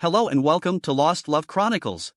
Hello and welcome to Lost Love Chronicles.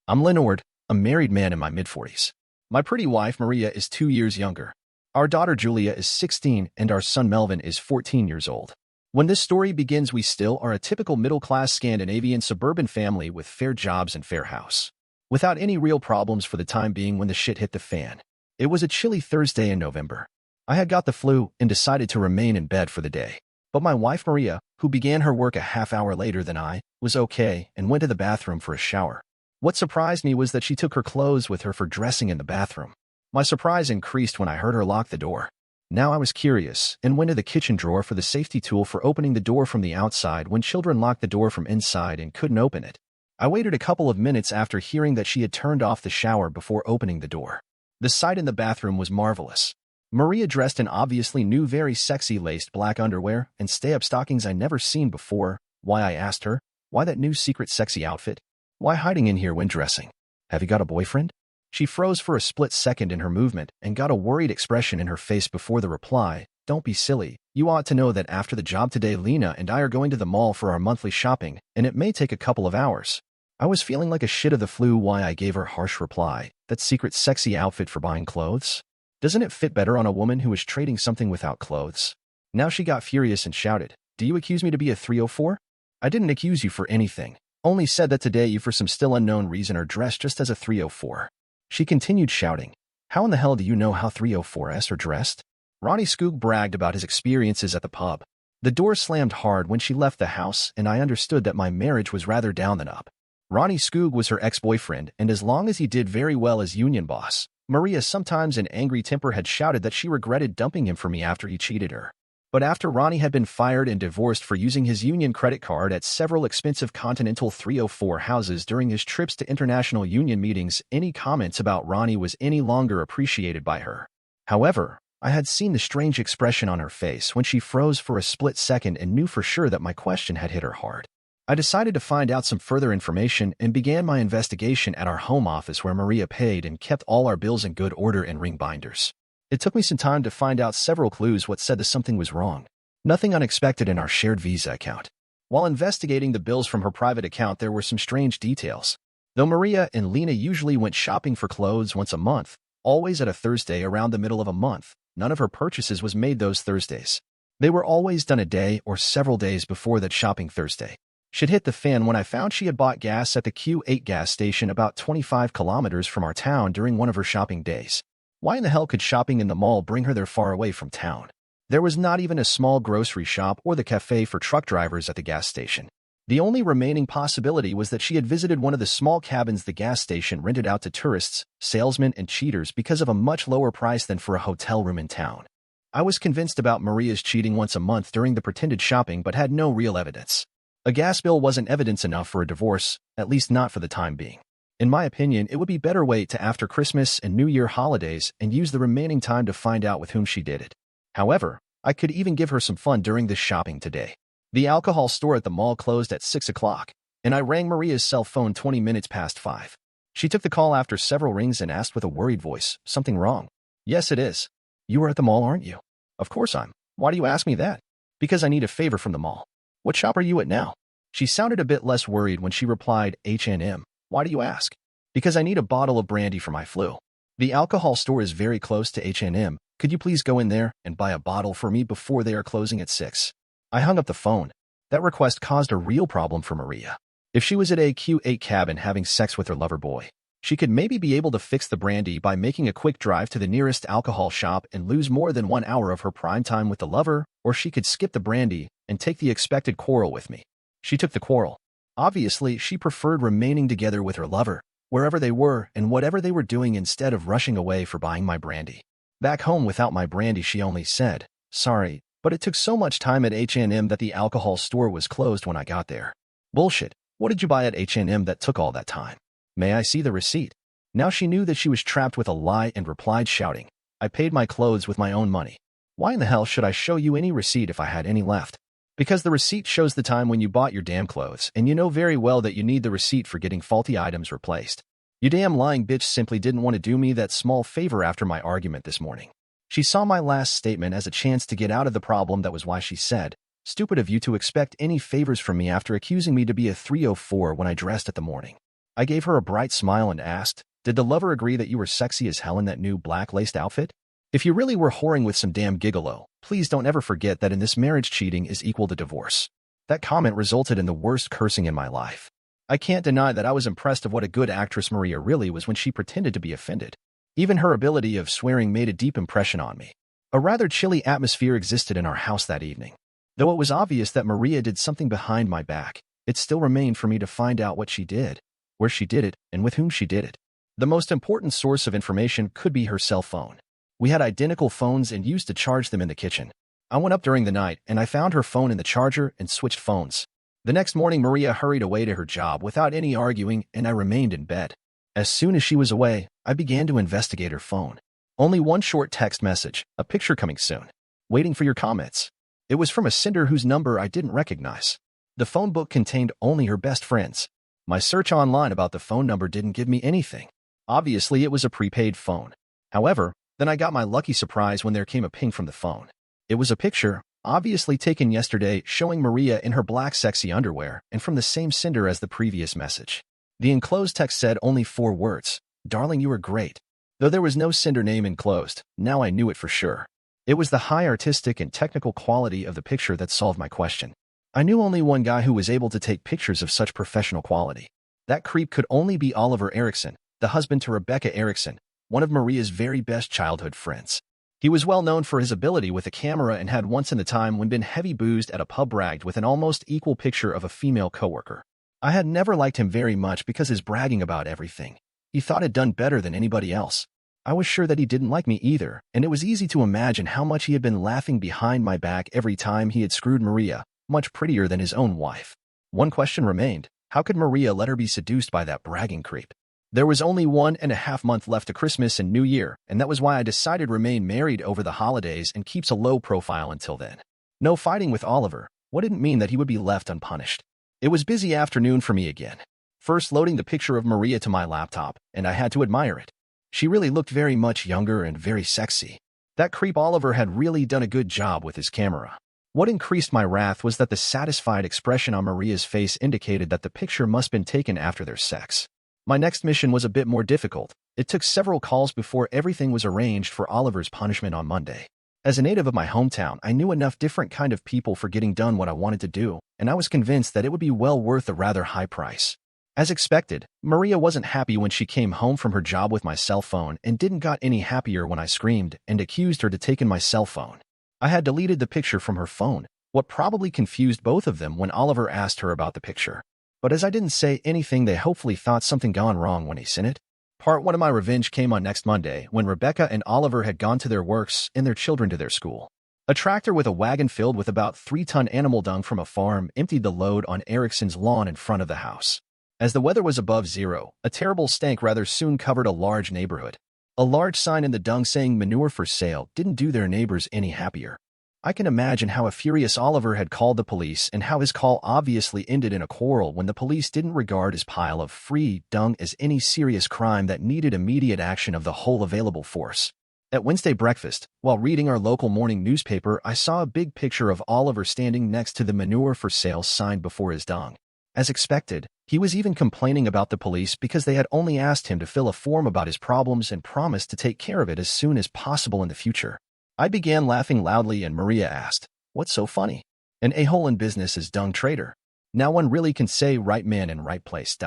I'm Leonard, a married man in my mid-40s. My pretty wife, Maria, is 2 years younger. Our daughter, Julia, is 16, and our son, Melvin, is 14 years old. When this story begins, we still are a typical middle-class Scandinavian suburban family with fair jobs and fair house, without any real problems for the time being when the shit hit the fan. It was a chilly Thursday in November. I had got the flu and decided to remain in bed for the day. But my wife, Maria, who began her work a half hour later than I, was okay and went to the bathroom for a shower. What surprised me was that she took her clothes with her for dressing in the bathroom. My surprise increased when I heard her lock the door. Now I was curious and went to the kitchen drawer for the safety tool for opening the door from the outside when children lock the door from inside and couldn't open it. I waited a couple of minutes after hearing that she had turned off the shower before opening the door. The sight in the bathroom was marvelous. Maria dressed in obviously new very sexy laced black underwear and stay-up stockings I never seen before. Why, I asked her, why that new secret sexy outfit? Why hiding in here when dressing? Have you got a boyfriend? She froze for a split second in her movement and got a worried expression in her face before the reply. Don't be silly. You ought to know that after the job today, Lena and I are going to the mall for our monthly shopping, and it may take a couple of hours. I was feeling like a shit of the flu. Why, I gave her harsh reply. That secret sexy outfit for buying clothes? Doesn't it fit better on a woman who is trading something without clothes? Now she got furious and shouted, Do you accuse me to be a 304? I didn't accuse you for anything. Only said that today you for some still unknown reason are dressed just as a 304. She continued shouting, How in the hell do you know how 304s are dressed? Ronnie Skoog bragged about his experiences at the pub. The door slammed hard when she left the house, and I understood that my marriage was rather down than up. Ronnie Skoog was her ex-boyfriend, and as long as he did very well as union boss, Maria, sometimes in angry temper, had shouted that she regretted dumping him for me after he cheated her. But after Ronnie had been fired and divorced for using his union credit card at several expensive Continental 304 houses during his trips to international union meetings, any comments about Ronnie was any longer appreciated by her. However, I had seen the strange expression on her face when she froze for a split second and knew for sure that my question had hit her hard. I decided to find out some further information and began my investigation at our home office, where Maria paid and kept all our bills in good order in ring binders. It took me some time to find out several clues what said that something was wrong. Nothing unexpected in our shared Visa account. While investigating the bills from her private account, there were some strange details. Though Maria and Lena usually went shopping for clothes once a month, always at a Thursday around the middle of a month, none of her purchases was made those Thursdays. They were always done a day or several days before that shopping Thursday. Shit hit the fan when I found she had bought gas at the Q8 gas station about 25 kilometers from our town during one of her shopping days. Why in the hell could shopping in the mall bring her there far away from town? There was not even a small grocery shop or the cafe for truck drivers at the gas station. The only remaining possibility was that she had visited one of the small cabins the gas station rented out to tourists, salesmen, and cheaters because of a much lower price than for a hotel room in town. I was convinced about Maria's cheating once a month during the pretended shopping, but had no real evidence. A gas bill wasn't evidence enough for a divorce, at least not for the time being. In my opinion, it would be better wait to after Christmas and New Year holidays and use the remaining time to find out with whom she did it. However, I could even give her some fun during this shopping today. The alcohol store at the mall closed at 6 o'clock, and I rang Maria's cell phone 20 minutes past 5. She took the call after several rings and asked with a worried voice, Something wrong? Yes, it is. You were at the mall, aren't you? Of course I'm. Why do you ask me that? Because I need a favor from the mall. What shop are you at now? She sounded a bit less worried when she replied, H&M. Why do you ask? Because I need a bottle of brandy for my flu. The alcohol store is very close to H&M. Could you please go in there and buy a bottle for me before they are closing at 6? I hung up the phone. That request caused a real problem for Maria. If she was at a Q8 cabin having sex with her lover boy, she could maybe be able to fix the brandy by making a quick drive to the nearest alcohol shop and lose more than 1 hour of her prime time with the lover, or she could skip the brandy and take the expected quarrel with me. She took the quarrel. Obviously, she preferred remaining together with her lover, wherever they were and whatever they were doing, instead of rushing away for buying my brandy. Back home without my brandy, she only said, Sorry, but it took so much time at H&M that the alcohol store was closed when I got there. Bullshit. What did you buy at H&M that took all that time? May I see the receipt? Now she knew that she was trapped with a lie and replied, shouting, I paid my clothes with my own money. Why in the hell should I show you any receipt if I had any left? Because the receipt shows the time when you bought your damn clothes, and you know very well that you need the receipt for getting faulty items replaced. You damn lying bitch simply didn't want to do me that small favor after my argument this morning. She saw my last statement as a chance to get out of the problem. That was why she said, Stupid of you to expect any favors from me after accusing me to be a 304 when I dressed at the morning. I gave her a bright smile and asked, did the lover agree that you were sexy as hell in that new black laced outfit? If you really were whoring with some damn gigolo, please don't ever forget that in this marriage cheating is equal to divorce. That comment resulted in the worst cursing in my life. I can't deny that I was impressed of what a good actress Maria really was when she pretended to be offended. Even her ability of swearing made a deep impression on me. A rather chilly atmosphere existed in our house that evening. Though it was obvious that Maria did something behind my back, it still remained for me to find out what she did, where she did it, and with whom she did it. The most important source of information could be her cell phone. We had identical phones and used to charge them in the kitchen. I went up during the night and I found her phone in the charger and switched phones. The next morning, Maria hurried away to her job without any arguing, and I remained in bed. As soon as she was away, I began to investigate her phone. Only one short text message, a picture coming soon. Waiting for your comments. It was from a sender whose number I didn't recognize. The phone book contained only her best friends. My search online about the phone number didn't give me anything. Obviously, it was a prepaid phone. However, then I got my lucky surprise when there came a ping from the phone. It was a picture, obviously taken yesterday, showing Maria in her black sexy underwear and from the same sender as the previous message. The enclosed text said only 4 words, "Darling, you are great." Though there was no sender name enclosed, now I knew it for sure. It was the high artistic and technical quality of the picture that solved my question. I knew only one guy who was able to take pictures of such professional quality. That creep could only be Oliver Erickson, the husband to Rebecca Erickson, one of Maria's very best childhood friends. He was well known for his ability with a camera and had once in the time when been heavy boozed at a pub bragged with an almost equal picture of a female coworker. I had never liked him very much because his bragging about everything. He thought it done better than anybody else. I was sure that he didn't like me either, and it was easy to imagine how much he had been laughing behind my back every time he had screwed Maria, much prettier than his own wife. One question remained: how could Maria let her be seduced by that bragging creep? There was only 1.5 months left to Christmas and New Year, and that was why I decided to remain married over the holidays and keeps a low profile until then. No fighting with Oliver. What didn't mean that he would be left unpunished. It was busy afternoon for me again. First loading the picture of Maria to my laptop, and I had to admire it. She really looked very much younger and very sexy. That creep Oliver had really done a good job with his camera. What increased my wrath was that the satisfied expression on Maria's face indicated that the picture must have been taken after their sex. My next mission was a bit more difficult. It took several calls before everything was arranged for Oliver's punishment on Monday. As a native of my hometown, I knew enough different kind of people for getting done what I wanted to do, and I was convinced that it would be well worth a rather high price. As expected, Maria wasn't happy when she came home from her job with my cell phone and didn't got any happier when I screamed and accused her to taking my cell phone. I had deleted the picture from her phone, what probably confused both of them when Oliver asked her about the picture. But as I didn't say anything, they hopefully thought something gone wrong when he seen it. Part 1 of my revenge came on next Monday when Rebecca and Oliver had gone to their works and their children to their school. A tractor with a wagon filled with about 3-ton animal dung from a farm emptied the load on Erickson's lawn in front of the house. As the weather was above zero, a terrible stank rather soon covered a large neighborhood. A large sign in the dung saying "Manure for Sale" didn't do their neighbors any happier. I can imagine how a furious Oliver had called the police and how his call obviously ended in a quarrel when the police didn't regard his pile of free dung as any serious crime that needed immediate action of the whole available force. At Wednesday breakfast, while reading our local morning newspaper, I saw a big picture of Oliver standing next to the "Manure for Sale" sign before his dung. As expected, he was even complaining about the police because they had only asked him to fill a form about his problems and promised to take care of it as soon as possible in the future. I began laughing loudly and Maria asked, "What's so funny? An a-hole in business is dung trader. Now one really can say right man in right place."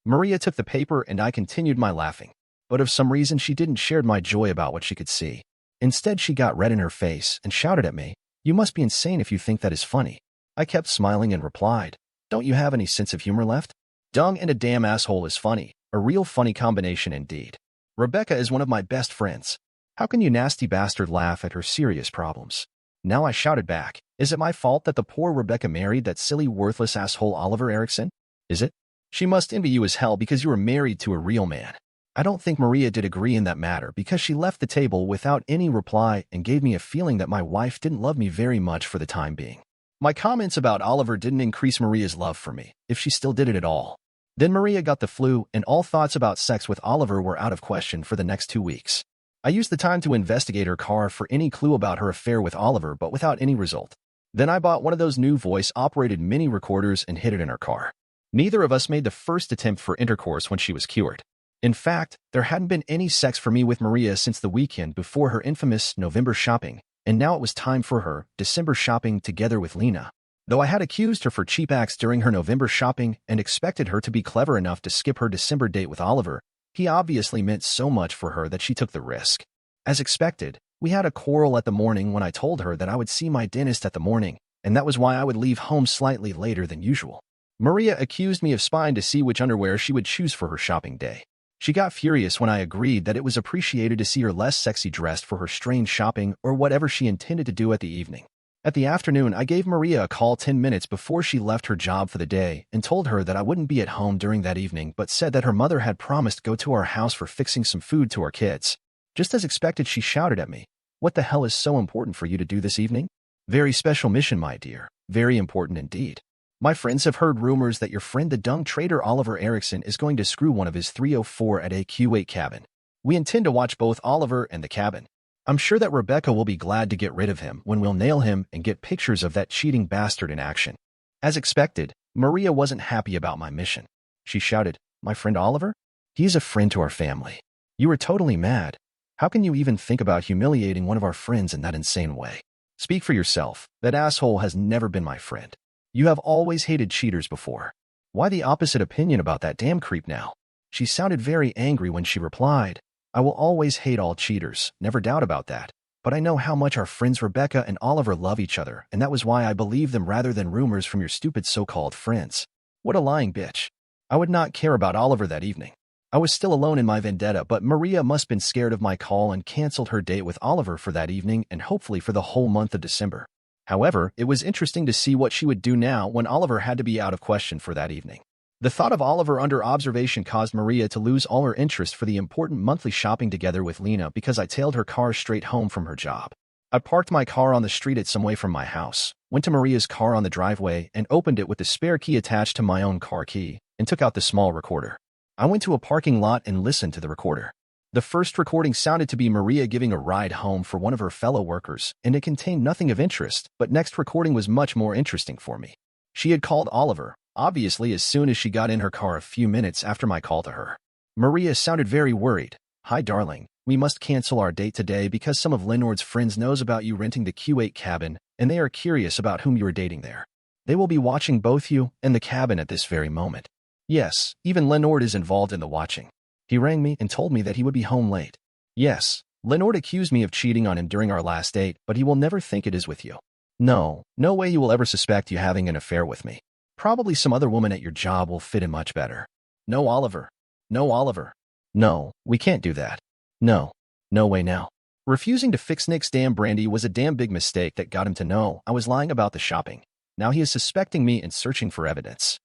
Maria took the paper and I continued my laughing, but of some reason she didn't share my joy about what she could see. Instead, she got red in her face and shouted at me, "You must be insane if you think that is funny." I kept smiling and replied, "Don't you have any sense of humor left? Dung and a damn asshole is funny, a real funny combination indeed. Rebecca is one of my best friends. How can you nasty bastard laugh at her serious problems?" Now I shouted back, "Is it my fault that the poor Rebecca married that silly worthless asshole Oliver Erickson? Is it? She must envy you as hell because you were married to a real man." I don't think Maria did agree in that matter because she left the table without any reply and gave me a feeling that my wife didn't love me very much for the time being. My comments about Oliver didn't increase Maria's love for me, if she still did it at all. Then Maria got the flu and all thoughts about sex with Oliver were out of question for the next 2 weeks. I used the time to investigate her car for any clue about her affair with Oliver, but without any result. Then I bought one of those new voice-operated mini recorders and hid it in her car. Neither of us made the first attempt for intercourse when she was cured. In fact, there hadn't been any sex for me with Maria since the weekend before her infamous November shopping, and now it was time for her December shopping together with Lena. Though I had accused her for cheap acts during her November shopping and expected her to be clever enough to skip her December date with Oliver, he obviously meant so much for her that she took the risk. As expected, we had a quarrel at the morning when I told her that I would see my dentist at the morning, and that was why I would leave home slightly later than usual. Maria accused me of spying to see which underwear she would choose for her shopping day. She got furious when I agreed that it was appreciated to see her less sexy dressed for her strange shopping or whatever she intended to do at the evening. At the afternoon, I gave Maria a call 10 minutes before she left her job for the day and told her that I wouldn't be at home during that evening but said that her mother had promised to go to our house for fixing some food to our kids. Just as expected, she shouted at me, "What the hell is so important for you to do this evening?" "Very special mission, my dear. Very important indeed. My friends have heard rumors that your friend the dung trader Oliver Erickson is going to screw one of his 304 at a Q8 cabin. We intend to watch both Oliver and the cabin. I'm sure that Rebecca will be glad to get rid of him when we'll nail him and get pictures of that cheating bastard in action." As expected, Maria wasn't happy about my mission. She shouted, "My friend Oliver? He's a friend to our family. You were totally mad. How can you even think about humiliating one of our friends in that insane way? Speak for yourself. That asshole has never been my friend. You have always hated cheaters before. Why the opposite opinion about that damn creep now?" She sounded very angry when she replied, "I will always hate all cheaters, never doubt about that. But I know how much our friends Rebecca and Oliver love each other, and that was why I believed them rather than rumors from your stupid so-called friends. What a lying bitch. I would not care about Oliver that evening. I was still alone in my vendetta, but Maria must have been scared of my call and canceled her date with Oliver for that evening and hopefully for the whole month of December. However, it was interesting to see what she would do now when Oliver had to be out of question for that evening. The thought of Oliver under observation caused Maria to lose all her interest for the important monthly shopping together with Lena because I tailed her car straight home from her job. I parked my car on the street at some way from my house, went to Maria's car on the driveway and opened it with the spare key attached to my own car key, and took out the small recorder. I went to a parking lot and listened to the recorder. The first recording sounded to be Maria giving a ride home for one of her fellow workers, and it contained nothing of interest, but next recording was much more interesting for me. She had called Oliver, obviously as soon as she got in her car a few minutes after my call to her. Maria sounded very worried. "Hi, darling. We must cancel our date today because some of Leonard's friends knows about you renting the Q8 cabin, and they are curious about whom you are dating there. They will be watching both you and the cabin at this very moment. Yes, even Leonard is involved in the watching. He rang me and told me that he would be home late. Yes, Leonard accused me of cheating on him during our last date, but he will never think it is with you. No way you will ever suspect you having an affair with me. Probably some other woman at your job will fit in much better. No, Oliver. No, Oliver. No, we can't do that. No way now." Refusing to fix Nick's damn brandy was a damn big mistake that got him to know I was lying about the shopping. Now he is suspecting me and searching for evidence.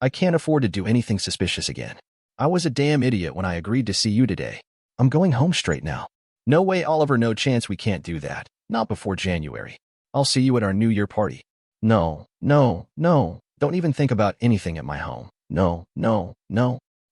I can't afford to do anything suspicious again. I was a damn idiot when I agreed to see you today. I'm going home straight now. No way, Oliver, no chance we can't do that. Not before January. I'll see you at our New Year party. No. Don't even think about anything at my home. No.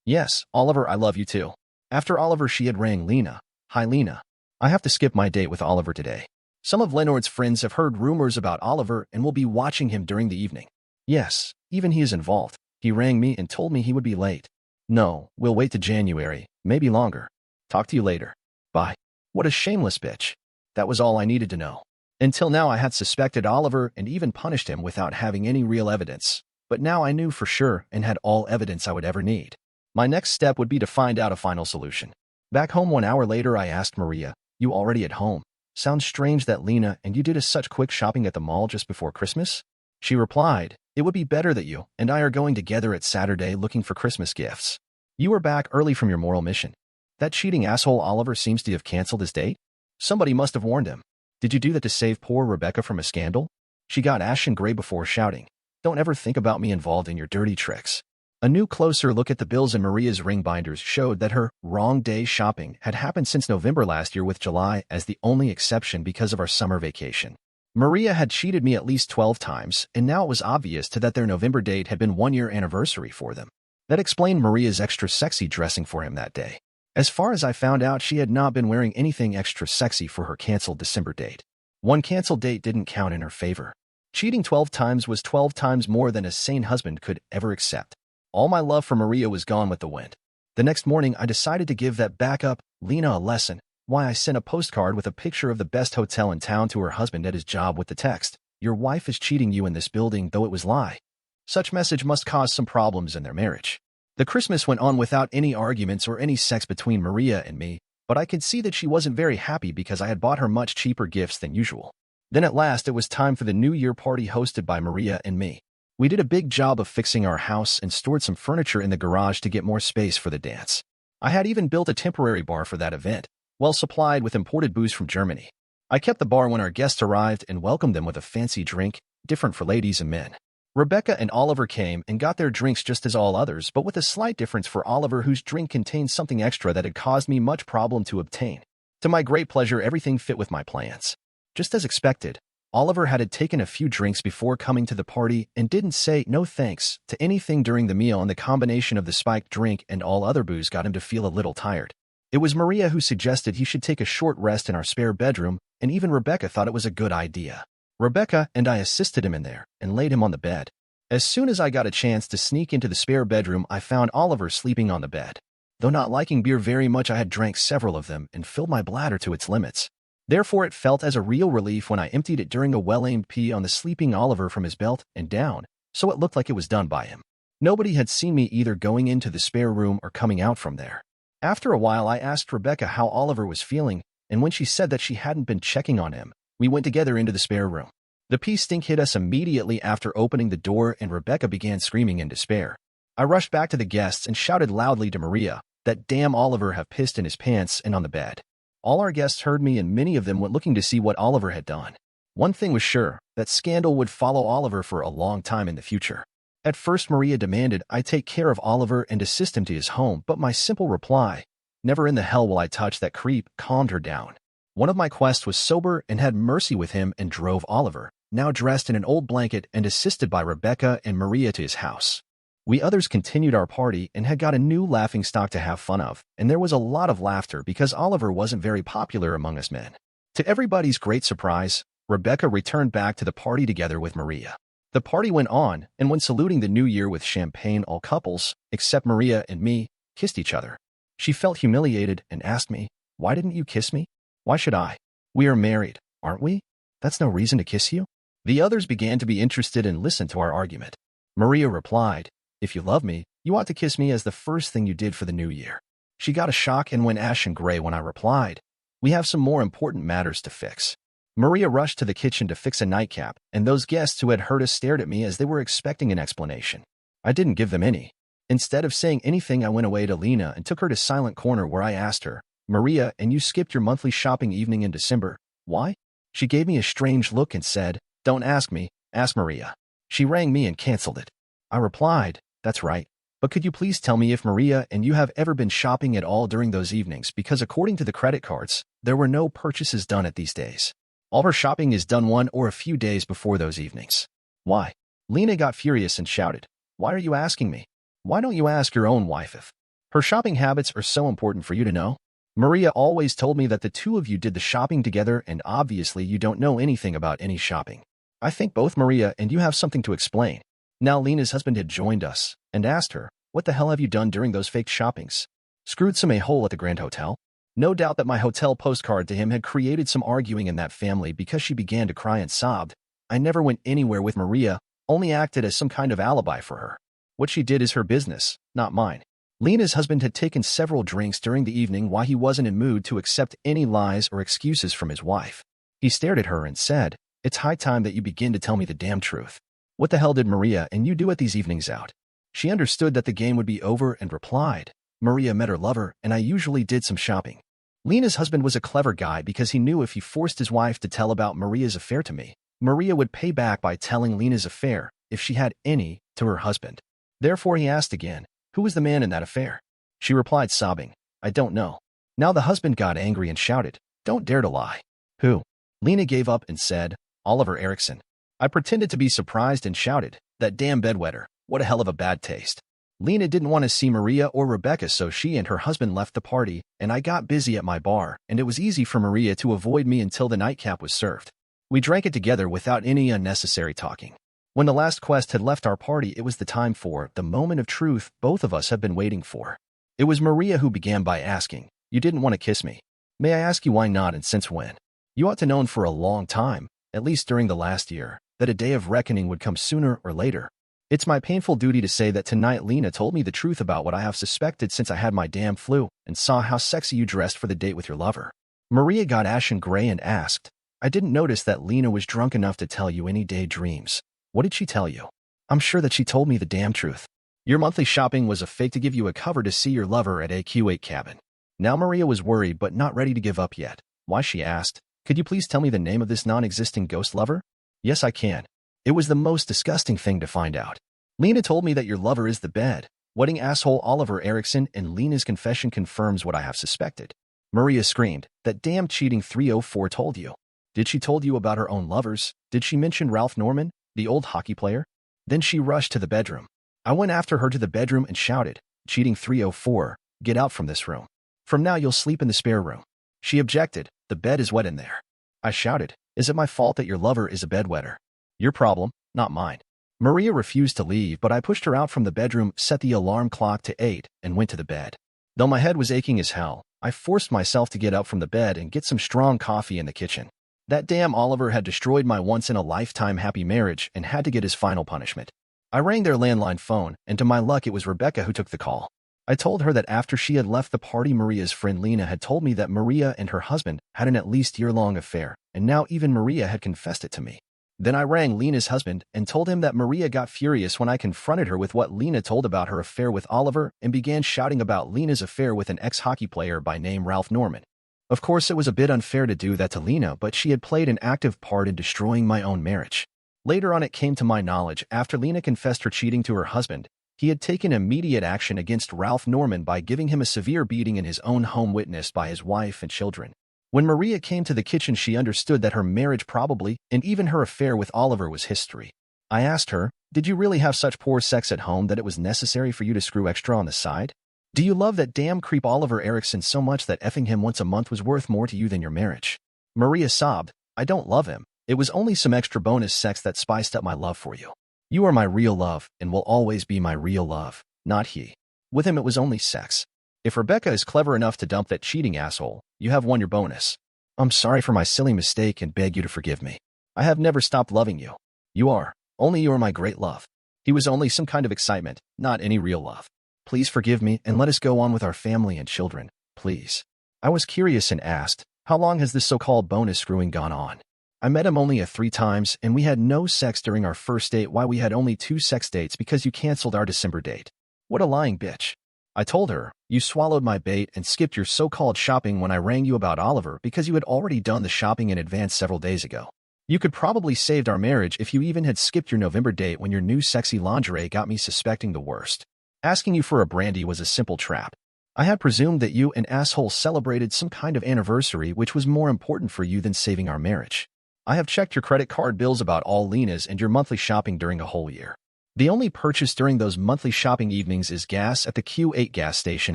Yes, Oliver, I love you too. After Oliver, she had rang Lena. "Hi, Lena. I have to skip my date with Oliver today. Some of Leonard's friends have heard rumors about Oliver and will be watching him during the evening. Yes, even he is involved. He rang me and told me he would be late. No, we'll wait to January, maybe longer. Talk to you later. Bye." What a shameless bitch. That was all I needed to know. Until now, I had suspected Oliver and even punished him without having any real evidence. But now I knew for sure and had all evidence I would ever need. My next step would be to find out a final solution. Back home 1 hour later, I asked Maria, "You already at home? Sounds strange that Lena and you did such quick shopping at the mall just before Christmas?" She replied, "It would be better that you and I are going together at Saturday looking for Christmas gifts. You were back early from your moral mission. That cheating asshole Oliver seems to have canceled his date. Somebody must have warned him. Did you do that to save poor Rebecca from a scandal?" She got ashen gray before shouting, "Don't ever think about me involved in your dirty tricks." A new closer look at the bills in Maria's ring binders showed that her wrong day shopping had happened since November last year, with July as the only exception because of our summer vacation. Maria had cheated me at least 12 times, and now it was obvious that their November date had been 1-year anniversary for them. That explained Maria's extra sexy dressing for him that day. As far as I found out, she had not been wearing anything extra sexy for her canceled December date. One canceled date didn't count in her favor. Cheating 12 times was 12 times more than a sane husband could ever accept. All my love for Maria was gone with the wind. The next morning, I decided to give that backup Lena a lesson. Why I sent a postcard with a picture of the best hotel in town to her husband at his job with the text, "Your wife is cheating you in this building, though it was lie." Such message must cause some problems in their marriage. The Christmas went on without any arguments or any sex between Maria and me, but I could see that she wasn't very happy because I had bought her much cheaper gifts than usual. Then at last it was time for the New Year party hosted by Maria and me. We did a big job of fixing our house and stored some furniture in the garage to get more space for the dance. I had even built a temporary bar for that event, well supplied with imported booze from Germany. I kept the bar when our guests arrived and welcomed them with a fancy drink, different for ladies and men. Rebecca and Oliver came and got their drinks just as all others, but with a slight difference for Oliver, whose drink contained something extra that had caused me much problem to obtain. To my great pleasure, everything fit with my plans. Just as expected, Oliver had taken a few drinks before coming to the party and didn't say no thanks to anything during the meal, and the combination of the spiked drink and all other booze got him to feel a little tired. It was Maria who suggested he should take a short rest in our spare bedroom, and even Rebecca thought it was a good idea. Rebecca and I assisted him in there and laid him on the bed. As soon as I got a chance to sneak into the spare bedroom, I found Oliver sleeping on the bed. Though not liking beer very much, I had drank several of them and filled my bladder to its limits. Therefore, it felt as a real relief when I emptied it during a well-aimed pee on the sleeping Oliver from his belt and down, so it looked like it was done by him. Nobody had seen me either going into the spare room or coming out from there. After a while, I asked Rebecca how Oliver was feeling, and when she said that she hadn't been checking on him, we went together into the spare room. The pee stink hit us immediately after opening the door, and Rebecca began screaming in despair. I rushed back to the guests and shouted loudly to Maria that damn Oliver have pissed in his pants and on the bed. All our guests heard me, and many of them went looking to see what Oliver had done. One thing was sure, that scandal would follow Oliver for a long time in the future. At first, Maria demanded I take care of Oliver and assist him to his home, but my simple reply, "Never in the hell will I touch that creep," calmed her down. One of my quests was sober and had mercy with him and drove Oliver, now dressed in an old blanket and assisted by Rebecca and Maria, to his house. We others continued our party and had got a new laughingstock to have fun of, and there was a lot of laughter because Oliver wasn't very popular among us men. To everybody's great surprise, Rebecca returned back to the party together with Maria. The party went on, and when saluting the new year with champagne, all couples, except Maria and me, kissed each other. She felt humiliated and asked me, "Why didn't you kiss me?" "Why should I? We are married, aren't we? That's no reason to kiss you." The others began to be interested and listened to our argument. Maria replied, "If you love me, you ought to kiss me as the first thing you did for the new year." She got a shock and went ashen gray when I replied, "We have some more important matters to fix." Maria rushed to the kitchen to fix a nightcap, and those guests who had heard us stared at me as they were expecting an explanation. I didn't give them any. Instead of saying anything, I went away to Lena and took her to Silent Corner, where I asked her, "Maria, and you skipped your monthly shopping evening in December. Why?" She gave me a strange look and said, "Don't ask me, ask Maria. She rang me and canceled it." I replied, "That's right. But could you please tell me if Maria and you have ever been shopping at all during those evenings, because according to the credit cards, there were no purchases done at these days. All her shopping is done one or a few days before those evenings." "Why?" Lena got furious and shouted, "Why are you asking me? Why don't you ask your own wife if her shopping habits are so important for you to know? Maria always told me that the two of you did the shopping together, and obviously you don't know anything about any shopping. I think both Maria and you have something to explain." Now Lena's husband had joined us and asked her, "What the hell have you done during those faked shoppings? Screwed some a-hole at the Grand Hotel?" No doubt that my hotel postcard to him had created some arguing in that family, because she began to cry and sobbed. I never went anywhere with Maria, only acted as some kind of alibi for her. What she did is her business, not mine. Lena's husband had taken several drinks during the evening while he wasn't in mood to accept any lies or excuses from his wife. He stared at her and said, "It's high time that you begin to tell me the damn truth. What the hell did Maria and you do at these evenings out?" She understood that the game would be over and replied, "Maria met her lover, and I usually did some shopping." Lena's husband was a clever guy because he knew if he forced his wife to tell about Maria's affair to me, Maria would pay back by telling Lena's affair, if she had any, to her husband. Therefore he asked again, "Who was the man in that affair?" She replied sobbing, "I don't know." Now the husband got angry and shouted, "Don't dare to lie." "Who?" Lena gave up and said, "Oliver Erickson." I pretended to be surprised and shouted, "That damn bedwetter, what a hell of a bad taste." Lena didn't want to see Maria or Rebecca, so she and her husband left the party, and I got busy at my bar, and it was easy for Maria to avoid me until the nightcap was served. We drank it together without any unnecessary talking. When the last quest had left our party, it was the time for the moment of truth both of us have been waiting for. It was Maria who began by asking, "You didn't want to kiss me. May I ask you why not and since when? You ought to known for a long time, at least during the last year, that a day of reckoning would come sooner or later. It's my painful duty to say that tonight Lena told me the truth about what I have suspected since I had my damn flu and saw how sexy you dressed for the date with your lover." Maria got ashen gray and asked, "I didn't notice that Lena was drunk enough to tell you any daydreams. What did she tell you?" "I'm sure that she told me the damn truth. Your monthly shopping was a fake to give you a cover to see your lover at AQ8 cabin." Now Maria was worried but not ready to give up yet. Why, she asked, "Could you please tell me the name of this non-existing ghost lover?" "Yes, I can. It was the most disgusting thing to find out. Lena told me that your lover is the bed-wetting asshole Oliver Erickson, and Lena's confession confirms what I have suspected." Maria screamed, "That damn cheating 304 told you. Did she told you about her own lovers? Did she mention Ralph Norman, the old hockey player?" Then she rushed to the bedroom. I went after her to the bedroom and shouted, "Cheating 304, get out from this room. From now you'll sleep in the spare room." She objected, "The bed is wet in there." I shouted, "Is it my fault that your lover is a bedwetter? Your problem, not mine." Maria refused to leave, but I pushed her out from the bedroom, set the alarm clock to 8, and went to the bed. Though my head was aching as hell, I forced myself to get up from the bed and get some strong coffee in the kitchen. That damn Oliver had destroyed my once-in-a-lifetime happy marriage and had to get his final punishment. I rang their landline phone, and to my luck it was Rebecca who took the call. I told her that after she had left the party, Maria's friend Lena had told me that Maria and her husband had an at least year-long affair, and now even Maria had confessed it to me. Then I rang Lena's husband and told him that Maria got furious when I confronted her with what Lena told about her affair with Oliver and began shouting about Lena's affair with an ex-hockey player by name Ralph Norman. Of course, it was a bit unfair to do that to Lena, but she had played an active part in destroying my own marriage. Later on, it came to my knowledge, after Lena confessed her cheating to her husband, he had taken immediate action against Ralph Norman by giving him a severe beating in his own home, witnessed by his wife and children. When Maria came to the kitchen, she understood that her marriage probably, and even her affair with Oliver, was history. I asked her, "Did you really have such poor sex at home that it was necessary for you to screw extra on the side? Do you love that damn creep Oliver Erickson so much that effing him once a month was worth more to you than your marriage?" Maria sobbed, "I don't love him. It was only some extra bonus sex that spiced up my love for you. You are my real love and will always be my real love, not he. With him it was only sex. If Rebecca is clever enough to dump that cheating asshole, you have won your bonus. I'm sorry for my silly mistake and beg you to forgive me. I have never stopped loving you. You are my great love. He was only some kind of excitement, not any real love. Please forgive me and let us go on with our family and children, please." I was curious and asked, "How long has this so-called bonus screwing gone on?" "I met him only 3 times, and we had no sex during our first date. Why, we had only 2 sex dates because you canceled our December date." "What a lying bitch." I told her, "You swallowed my bait and skipped your so-called shopping when I rang you about Oliver because you had already done the shopping in advance several days ago. You could probably saved our marriage if you even had skipped your November date when your new sexy lingerie got me suspecting the worst. Asking you for a brandy was a simple trap. I had presumed that you and asshole celebrated some kind of anniversary which was more important for you than saving our marriage. I have checked your credit card bills about all Lena's and your monthly shopping during a whole year. The only purchase during those monthly shopping evenings is gas at the Q8 gas station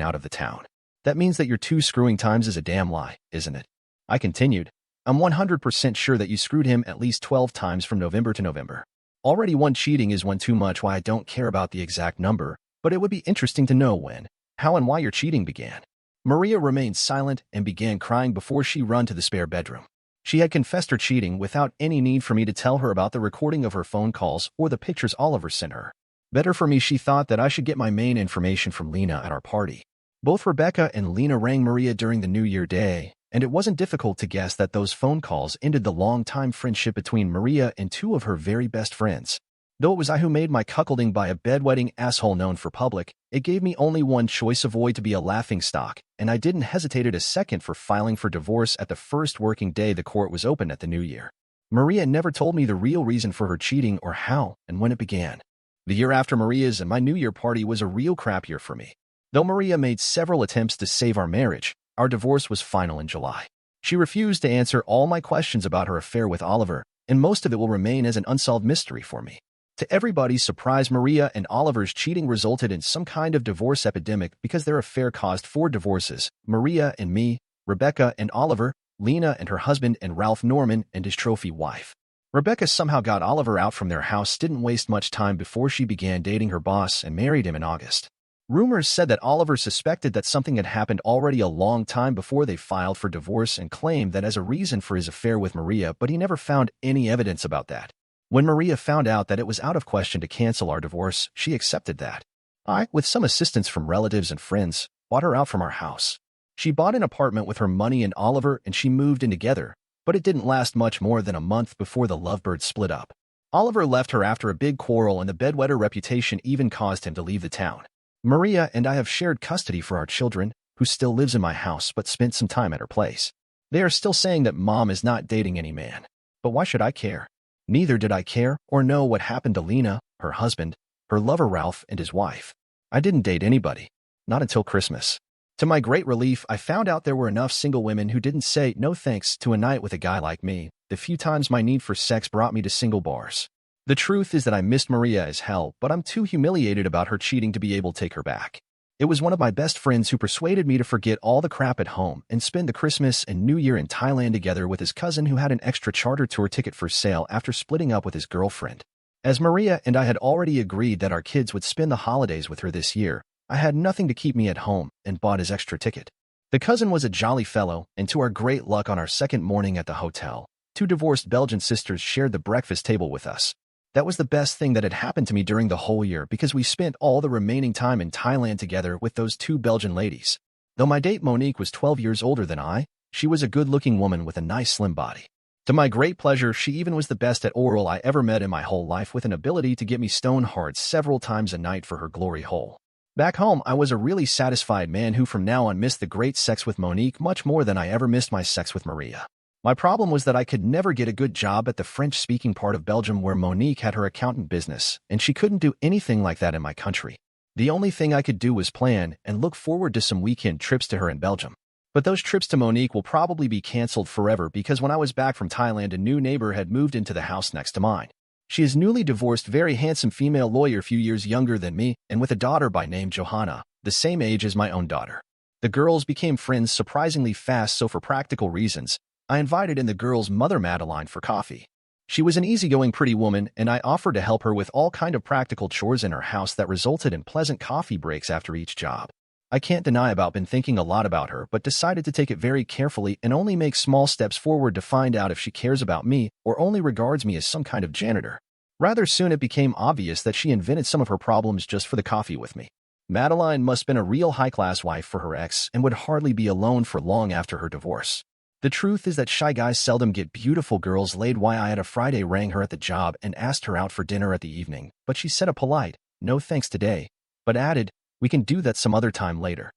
out of the town. That means that your 2 screwing times is a damn lie, isn't it?" I continued, "I'm 100% sure that you screwed him at least 12 times from November to November. Already one cheating is one too much. Why, I don't care about the exact number, but it would be interesting to know when, how, and why your cheating began." Maria remained silent and began crying before she ran to the spare bedroom. She had confessed her cheating without any need for me to tell her about the recording of her phone calls or the pictures Oliver sent her. Better for me, she thought, that I should get my main information from Lena at our party. Both Rebecca and Lena rang Maria during the New Year day, and it wasn't difficult to guess that those phone calls ended the long-time friendship between Maria and 2 of her very best friends. Though it was I who made my cuckolding by a bedwetting asshole known for public, it gave me only one choice: avoid to be a laughingstock, and I didn't hesitate a second for filing for divorce at the first working day the court was open at the New Year. Maria never told me the real reason for her cheating or how and when it began. The year after Maria's and my New Year party was a real crap year for me. Though Maria made several attempts to save our marriage, our divorce was final in July. She refused to answer all my questions about her affair with Oliver, and most of it will remain as an unsolved mystery for me. To everybody's surprise, Maria and Oliver's cheating resulted in some kind of divorce epidemic because their affair caused 4 divorces: Maria and me, Rebecca and Oliver, Lena and her husband, and Ralph Norman and his trophy wife. Rebecca somehow got Oliver out from their house, didn't waste much time before she began dating her boss and married him in August. Rumors said that Oliver suspected that something had happened already a long time before they filed for divorce and claimed that as a reason for his affair with Maria, but he never found any evidence about that. When Maria found out that it was out of question to cancel our divorce, she accepted that. I, with some assistance from relatives and friends, bought her out from our house. She bought an apartment with her money and Oliver, and she moved in together, but it didn't last much more than a month before the lovebirds split up. Oliver left her after a big quarrel, and the bedwetter reputation even caused him to leave the town. Maria and I have shared custody for our children, who still lives in my house but spent some time at her place. They are still saying that Mom is not dating any man. But why should I care? Neither did I care or know what happened to Lena, her husband, her lover Ralph, and his wife. I didn't date anybody. Not until Christmas. To my great relief, I found out there were enough single women who didn't say no thanks to a night with a guy like me. The few times my need for sex brought me to single bars. The truth is that I missed Maria as hell, but I'm too humiliated about her cheating to be able to take her back. It was one of my best friends who persuaded me to forget all the crap at home and spend the Christmas and New Year in Thailand together with his cousin, who had an extra charter tour ticket for sale after splitting up with his girlfriend. As Maria and I had already agreed that our kids would spend the holidays with her this year, I had nothing to keep me at home and bought his extra ticket. The cousin was a jolly fellow, and to our great luck, on our second morning at the hotel, two divorced Belgian sisters shared the breakfast table with us. That was the best thing that had happened to me during the whole year, because we spent all the remaining time in Thailand together with those two Belgian ladies. Though my date Monique was 12 years older than I, she was a good-looking woman with a nice slim body. To my great pleasure, she even was the best at oral I ever met in my whole life, with an ability to get me stone hard several times a night for her glory hole. Back home, I was a really satisfied man who from now on missed the great sex with Monique much more than I ever missed my sex with Maria. My problem was that I could never get a good job at the French-speaking part of Belgium where Monique had her accountant business, and she couldn't do anything like that in my country. The only thing I could do was plan and look forward to some weekend trips to her in Belgium. But those trips to Monique will probably be canceled forever, because when I was back from Thailand, a new neighbor had moved into the house next to mine. She is newly divorced, very handsome female lawyer, few years younger than me, and with a daughter by name Johanna, the same age as my own daughter. The girls became friends surprisingly fast, so for practical reasons, I invited in the girl's mother, Madeline, for coffee. She was an easygoing, pretty woman, and I offered to help her with all kind of practical chores in her house that resulted in pleasant coffee breaks after each job. I can't deny about been thinking a lot about her, but decided to take it very carefully and only make small steps forward to find out if she cares about me or only regards me as some kind of janitor. Rather soon it became obvious that she invented some of her problems just for the coffee with me. Madeline must have been a real high-class wife for her ex and would hardly be alone for long after her divorce. The truth is that shy guys seldom get beautiful girls laid. Why I had a Friday rang her at the job and asked her out for dinner at the evening, but she said a polite, "No thanks today," but added, "We can do that some other time later,"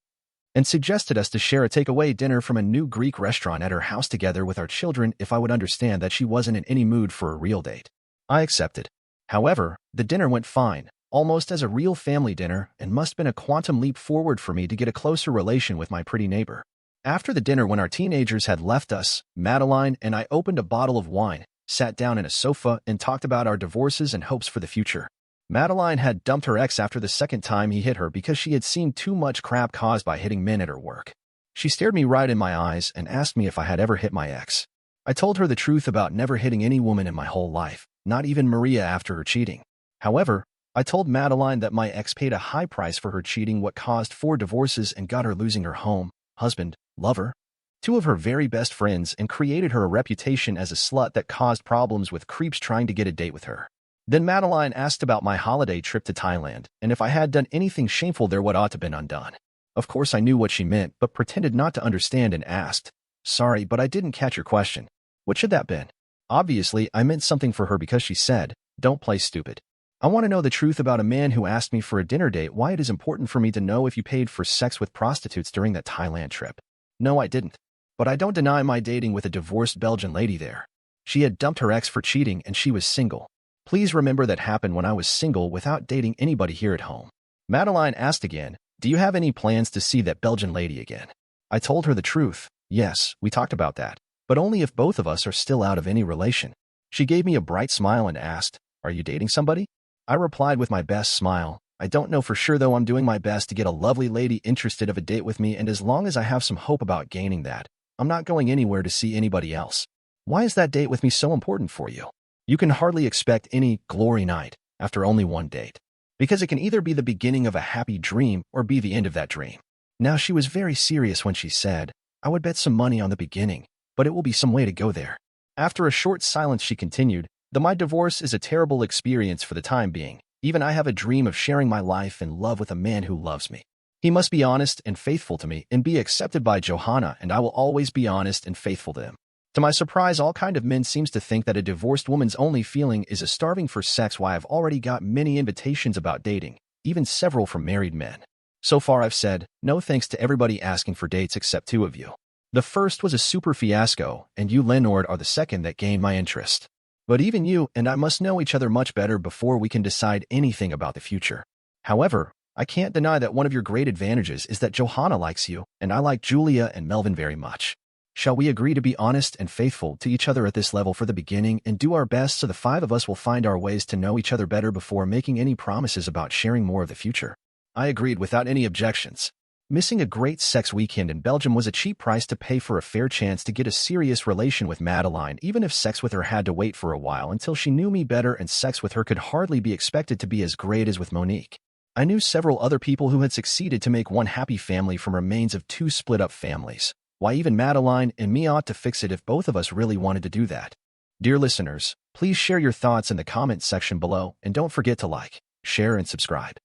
and suggested us to share a takeaway dinner from a new Greek restaurant at her house together with our children if I would understand that she wasn't in any mood for a real date. I accepted. However, the dinner went fine, almost as a real family dinner, and must have been a quantum leap forward for me to get a closer relation with my pretty neighbor. After the dinner, when our teenagers had left us, Madeline and I opened a bottle of wine, sat down in a sofa, and talked about our divorces and hopes for the future. Madeline had dumped her ex after the second time he hit her because she had seen too much crap caused by hitting men at her work. She stared me right in my eyes and asked me if I had ever hit my ex. I told her the truth about never hitting any woman in my whole life, not even Maria after her cheating. However, I told Madeline that my ex paid a high price for her cheating, what caused 4 divorces and got her losing her home, husband, lover, 2 of her very best friends, and created her a reputation as a slut that caused problems with creeps trying to get a date with her. Then Madeline asked about my holiday trip to Thailand, and if I had done anything shameful there what ought to have been undone. Of course I knew what she meant, but pretended not to understand and asked, "Sorry, but I didn't catch your question. What should that been?" Obviously, I meant something for her because she said, "Don't play stupid. I want to know the truth about a man who asked me for a dinner date, why it is important for me to know if you paid for sex with prostitutes during that Thailand trip." No, I didn't. But I don't deny my dating with a divorced Belgian lady there. She had dumped her ex for cheating and she was single. Please remember that happened when I was single without dating anybody here at home. Madeline asked again, "Do you have any plans to see that Belgian lady again?" I told her the truth. Yes, we talked about that, but only if both of us are still out of any relation. She gave me a bright smile and asked, "Are you dating somebody?" I replied with my best smile, "I don't know for sure, though I'm doing my best to get a lovely lady interested of a date with me, and as long as I have some hope about gaining that, I'm not going anywhere to see anybody else. Why is that date with me so important for you? You can hardly expect any glory night after only one date, because it can either be the beginning of a happy dream or be the end of that dream. Now, she was very serious when she said, I would bet some money on the beginning, but it will be some way to go there. After a short silence, she continued, though my divorce is a terrible experience for the time being, even I have a dream of sharing my life and love with a man who loves me. He must be honest and faithful to me and be accepted by Johanna, and I will always be honest and faithful to him. To my surprise, all kind of men seems to think that a divorced woman's only feeling is a starving for sex. Why I've already got many invitations about dating, even several from married men. So far I've said no thanks to everybody asking for dates except two of you. The first was a super fiasco, and you, Leonard, are the second that gained my interest. But even you and I must know each other much better before we can decide anything about the future. However, I can't deny that one of your great advantages is that Johanna likes you, and I like Julia and Melvin very much. Shall we agree to be honest and faithful to each other at this level for the beginning and do our best so the five of us will find our ways to know each other better before making any promises about sharing more of the future? I agreed without any objections. Missing a great sex weekend in Belgium was a cheap price to pay for a fair chance to get a serious relation with Madeline, even if sex with her had to wait for a while until she knew me better, and sex with her could hardly be expected to be as great as with Monique. I knew several other people who had succeeded to make one happy family from remains of two split-up families. Why, even Madeline and me ought to fix it if both of us really wanted to do that. Dear listeners, please share your thoughts in the comments section below, and don't forget to like, share, and subscribe.